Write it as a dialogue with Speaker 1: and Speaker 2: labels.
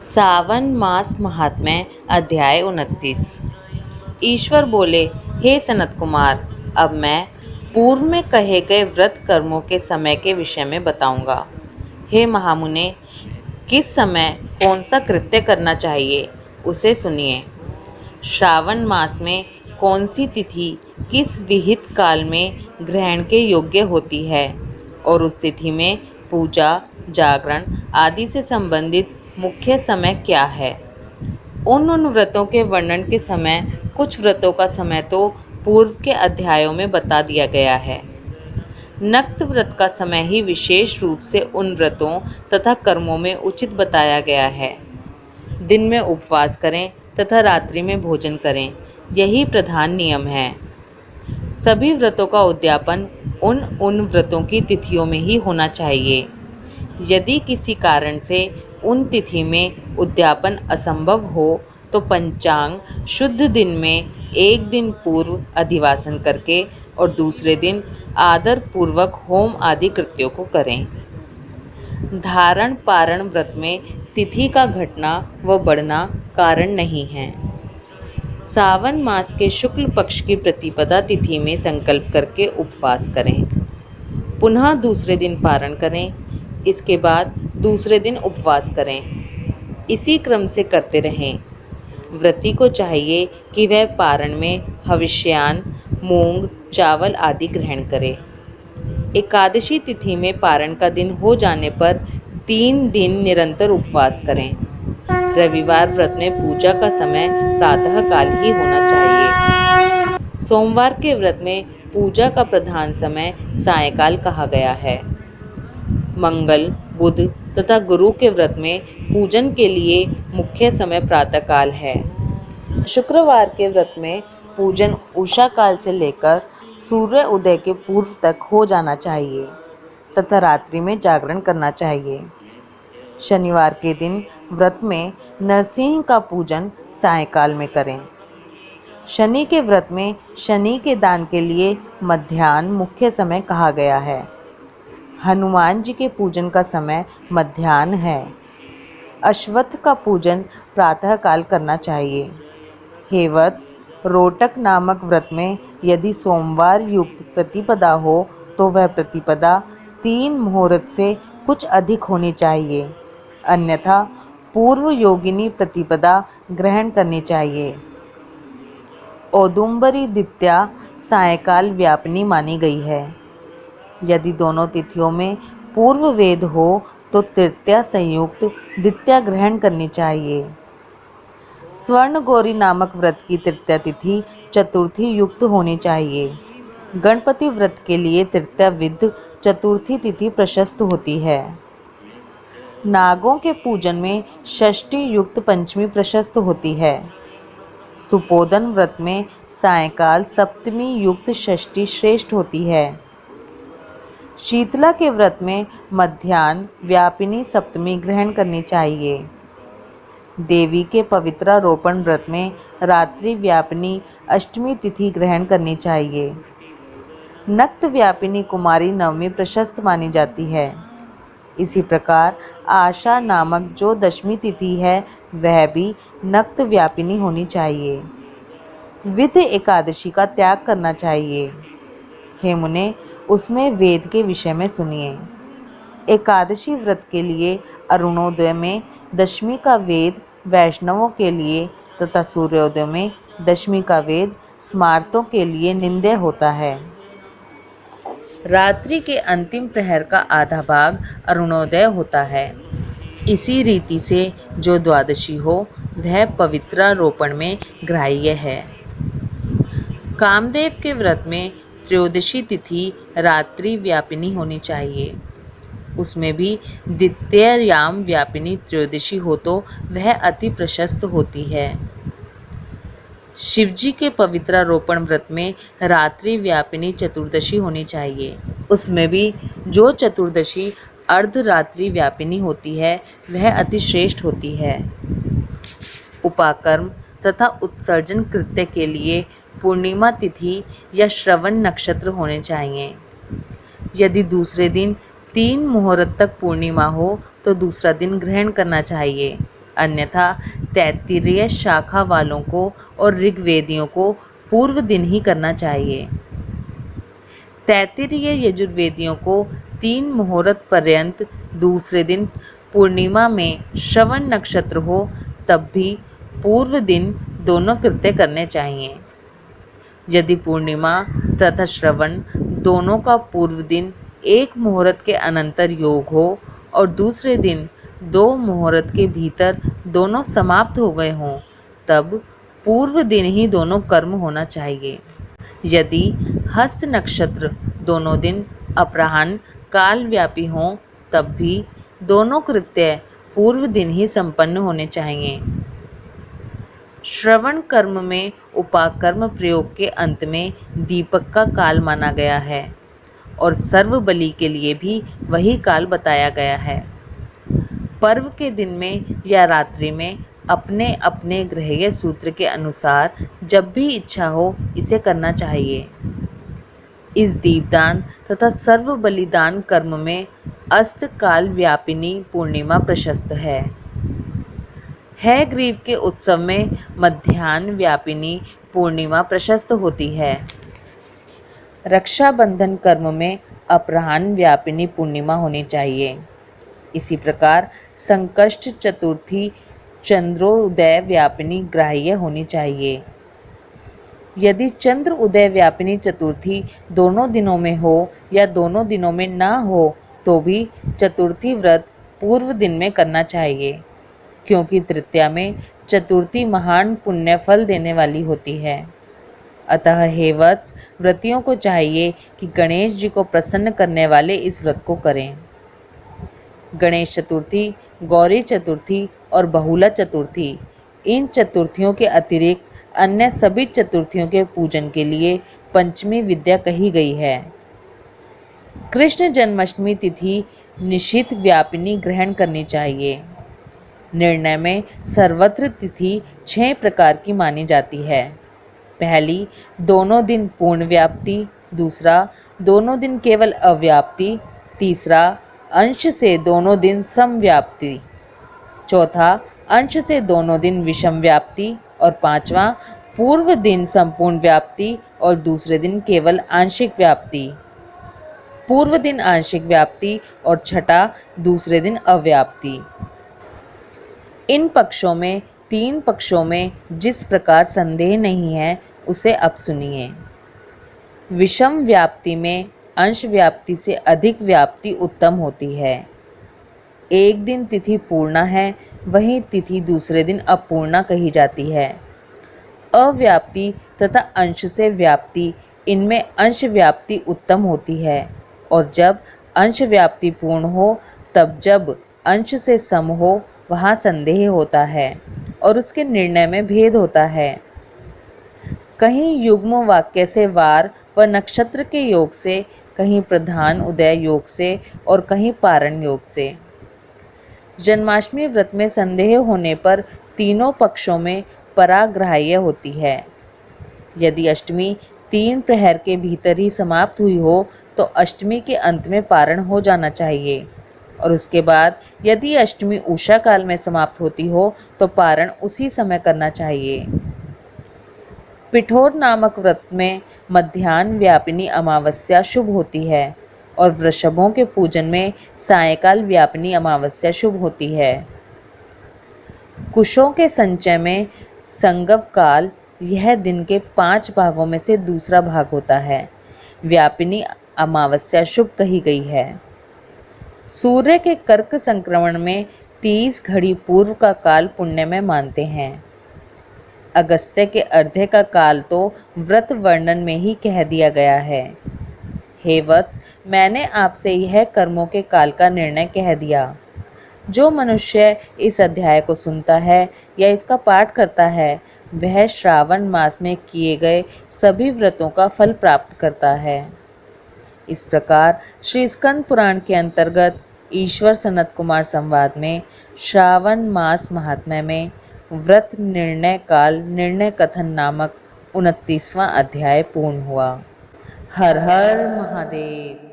Speaker 1: सावन मास महात्म्य अध्याय 29। ईश्वर बोले, हे सनत कुमार, अब मैं पूर्व में कहे गए व्रत कर्मों के समय के विषय में बताऊंगा। हे महामुने, किस समय कौन सा कृत्य करना चाहिए उसे सुनिए। श्रावण मास में कौन सी तिथि किस विहित काल में ग्रहण के योग्य होती है और उस तिथि में पूजा, जागरण आदि से संबंधित मुख्य समय क्या है। उन व्रतों के वर्णन के समय कुछ व्रतों का समय तो पूर्व के अध्यायों में बता दिया गया है। नक्त व्रत का समय ही विशेष रूप से उन व्रतों तथा कर्मों में उचित बताया गया है। दिन में उपवास करें तथा रात्रि में भोजन करें, यही प्रधान नियम है। सभी व्रतों का उद्यापन उन व्रतों की तिथियों में ही होना चाहिए। यदि किसी कारण से उन तिथि में उद्यापन असंभव हो तो पंचांग शुद्ध दिन में एक दिन पूर्व अधिवासन करके और दूसरे दिन आदर पूर्वक होम आदि कृत्यों को करें। धारण पारण व्रत में तिथि का घटना व बढ़ना कारण नहीं है। सावन मास के शुक्ल पक्ष की प्रतिपदा तिथि में संकल्प करके उपवास करें, पुनः दूसरे दिन पारण करें, इसके बाद दूसरे दिन उपवास करें। इसी क्रम से करते रहें। व्रती को चाहिए कि वह पारण में हविष्यान, मूंग, चावल आदि ग्रहण करे। एकादशी तिथि में पारण का दिन हो जाने पर 3 दिन निरंतर उपवास करें। रविवार व्रत में पूजा का समय प्रातः काल ही होना चाहिए। सोमवार के व्रत में पूजा का प्रधान समय सायंकाल कहा गया है। मंगल, बुध तथा गुरु के व्रत में पूजन के लिए मुख्य समय प्रातःकाल है। शुक्रवार के व्रत में पूजन उषा काल से लेकर सूर्य उदय के पूर्व तक हो जाना चाहिए तथा रात्रि में जागरण करना चाहिए। शनिवार के दिन व्रत में नरसिंह का पूजन सायंकाल में करें। शनि के व्रत में शनि के दान के लिए मध्याह्न मुख्य समय कहा गया है। हनुमान जी के पूजन का समय मध्याह्न है। अश्वत्थ का पूजन प्रातःकाल करना चाहिए। हे वत्स, रोटक नामक व्रत में यदि सोमवार युक्त प्रतिपदा हो तो वह प्रतिपदा 3 मुहूर्त से कुछ अधिक होनी चाहिए, अन्यथा पूर्व योगिनी प्रतिपदा ग्रहण करनी चाहिए। औदुंबरी द्वितीया सायंकाल व्यापिनी मानी गई है। यदि दोनों तिथियों में पूर्व वेद हो तो तृतीया संयुक्त द्वितीया ग्रहण करनी चाहिए। स्वर्ण गौरी नामक व्रत की तृतीया तिथि चतुर्थी युक्त होनी चाहिए। गणपति व्रत के लिए तृतीया विद चतुर्थी तिथि प्रशस्त होती है। नागों के पूजन में षष्ठी युक्त पंचमी प्रशस्त होती है। सुपोदन व्रत में सायंकाल सप्तमी युक्त षष्ठी श्रेष्ठ होती है। शीतला के व्रत में मध्याह्न व्यापिनी सप्तमी ग्रहण करनी चाहिए। देवी के पवित्रारोपण व्रत में रात्रि व्यापिनी अष्टमी तिथि ग्रहण करनी चाहिए। नक्त व्यापिनी कुमारी नवमी प्रशस्त मानी जाती है। इसी प्रकार आशा नामक जो दशमी तिथि है वह भी नक्त व्यापिनी होनी चाहिए। विध एकादशी का त्याग करना चाहिए। हे मुने, उसमें वेद के विषय में सुनिए। एकादशी व्रत के लिए अरुणोदय में दशमी का वेद वैष्णवों के लिए तथा सूर्योदय में दशमी का वेद स्मार्तों के लिए निंद्य होता है। रात्रि के अंतिम प्रहर का आधा भाग अरुणोदय होता है। इसी रीति से जो द्वादशी हो वह पवित्रारोपण में ग्राह्य है। कामदेव के व्रत में त्रयोदशी तिथि रात्रि व्यापिनी होनी चाहिए। उसमें भी द्वितीयायाम व्यापिनी त्रयोदशी हो तो वह अति प्रशस्त होती है। शिवजी के पवित्रारोपण व्रत में रात्रि व्यापिनी चतुर्दशी होनी चाहिए। उसमें भी जो चतुर्दशी अर्धरात्रि व्यापिनी होती है वह अति श्रेष्ठ होती है। उपाकर्म तथा उत्सर्जन कृत्य के लिए पूर्णिमा तिथि या श्रवण नक्षत्र होने चाहिए। यदि दूसरे दिन 3 मुहूर्त तक पूर्णिमा हो तो दूसरा दिन ग्रहण करना चाहिए, अन्यथा तैत्तिरीय शाखा वालों को और ऋग्वेदियों को पूर्व दिन ही करना चाहिए। तैत्तिरीय यजुर्वेदियों को 3 मुहूर्त पर्यंत दूसरे दिन पूर्णिमा में श्रवण नक्षत्र हो तब भी पूर्व दिन दोनों कृत्य करने चाहिए। यदि पूर्णिमा तथा श्रवण दोनों का पूर्व दिन 1 मुहूर्त के अनंतर योग हो और दूसरे दिन 2 मुहूर्त के भीतर दोनों समाप्त हो गए हों तब पूर्व दिन ही दोनों कर्म होना चाहिए। यदि हस्त नक्षत्र दोनों दिन अपराह्न कालव्यापी हों तब भी दोनों कृत्य पूर्व दिन ही संपन्न होने चाहिए। श्रवण कर्म में उपाकर्म प्रयोग के अंत में दीपक का काल माना गया है और सर्व बलि के लिए भी वही काल बताया गया है। पर्व के दिन में या रात्रि में अपने अपने ग्रहीय सूत्र के अनुसार जब भी इच्छा हो इसे करना चाहिए। इस दीपदान तथा सर्व बलिदान कर्म में अस्त काल व्यापिनी पूर्णिमा प्रशस्त है। ग्रीव के उत्सव में मध्याह्न व्यापिनी पूर्णिमा प्रशस्त होती है। रक्षाबंधन कर्म में अपराह्न व्यापिनी पूर्णिमा होनी चाहिए। इसी प्रकार संकष्ट चतुर्थी चंद्रोदय व्यापिनी ग्राह्य होनी चाहिए। यदि चंद्र उदय व्यापिनी चतुर्थी दोनों दिनों में हो या दोनों दिनों में ना हो तो भी चतुर्थी व्रत पूर्व दिन में करना चाहिए, क्योंकि तृतीया में चतुर्थी महान पुण्य फल देने वाली होती है। अतः हे वत्स, व्रतियों को चाहिए कि गणेश जी को प्रसन्न करने वाले इस व्रत को करें। गणेश चतुर्थी, गौरी चतुर्थी और बहुला चतुर्थी, इन चतुर्थियों के अतिरिक्त अन्य सभी चतुर्थियों के पूजन के लिए पंचमी विद्या कही गई है। कृष्ण जन्माष्टमी तिथि निशित व्यापिनी ग्रहण करनी चाहिए। निर्णय में सर्वत्र तिथि 6 प्रकार की मानी जाती है। पहली, दोनों दिन पूर्ण व्याप्ति। दूसरा, दोनों दिन केवल अव्याप्ति। तीसरा, अंश से दोनों दिन समव्याप्ति। चौथा, अंश से दोनों दिन विषम व्याप्ति। और पांचवा, पूर्व दिन संपूर्ण व्याप्ति और दूसरे दिन केवल आंशिक व्याप्ति। पूर्व दिन आंशिक व्याप्ति और छठा दूसरे दिन अव्याप्ति। इन पक्षों में 3 पक्षों में जिस प्रकार संदेह नहीं है उसे अब सुनिए। विषम व्याप्ति में अंश व्याप्ति से अधिक व्याप्ति उत्तम होती है। एक दिन तिथि पूर्णा है, वहीं तिथि दूसरे दिन अपूर्णा कही जाती है। अव्याप्ति तथा अंश से व्याप्ति, इनमें अंश व्याप्ति उत्तम होती है और जब अंश व्याप्ति पूर्ण हो तब जब अंश से सम हो वहाँ संदेह होता है और उसके निर्णय में भेद होता है। कहीं युग्म वाक्य से वार व नक्षत्र के योग से, कहीं प्रधान उदय योग से और कहीं पारण योग से। जन्माष्टमी व्रत में संदेह होने पर तीनों पक्षों में पराग्राह्य होती है। यदि अष्टमी 3 प्रहर के भीतर ही समाप्त हुई हो तो अष्टमी के अंत में पारण हो जाना चाहिए और उसके बाद यदि अष्टमी उषा काल में समाप्त होती हो तो पारण उसी समय करना चाहिए। पिठोर नामक व्रत में मध्याह्न व्यापिनी अमावस्या शुभ होती है और वृषभों के पूजन में सायंकाल व्यापिनी अमावस्या शुभ होती है। कुशों के संचय में संगव काल यह दिन के 5 भागों में से दूसरा भाग होता है। व्यापिनी अमावस्या शुभ कही गई है। सूर्य के कर्क संक्रमण में 30 घड़ी पूर्व का काल पुण्य में मानते हैं। अगस्त्य के अर्धे का काल तो व्रत वर्णन में ही कह दिया गया है। हे वत्स, मैंने आपसे यह कर्मों के काल का निर्णय कह दिया। जो मनुष्य इस अध्याय को सुनता है या इसका पाठ करता है वह श्रावण मास में किए गए सभी व्रतों का फल प्राप्त करता है। इस प्रकार श्री स्कंद पुराण के अंतर्गत ईश्वर सनत कुमार संवाद में श्रावण मास महात्म्य में व्रत निर्णय काल निर्णय कथन नामक 29वां अध्याय पूर्ण हुआ। हर हर महादेव।